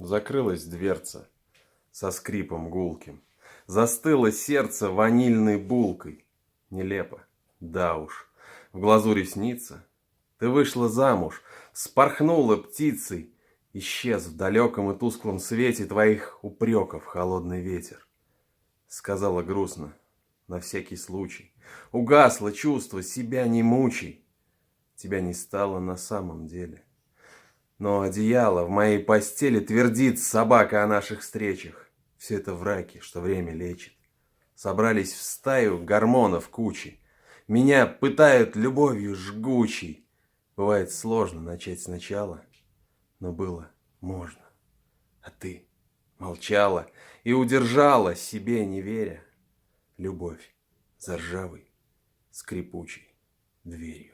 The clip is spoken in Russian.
Закрылась дверца со скрипом гулким. Застыло сердце ванильной булкой. Нелепо, да уж, в глазу ресница. Ты вышла замуж, спорхнула птицей. Исчез в далеком и тусклом свете твоих упреков холодный ветер. Сказала грустно, на всякий случай. Угасло чувство, себя не мучай. Тебя не стало на самом деле. Но одеяло в моей постели твердит собака о наших встречах. Все это враки, что время лечит. Собрались в стаю гормонов кучи. Меня пытают любовью жгучей. Бывает сложно начать сначала, но было можно. А ты молчала и удержала, себе не веря, любовь за ржавой, скрипучей дверью.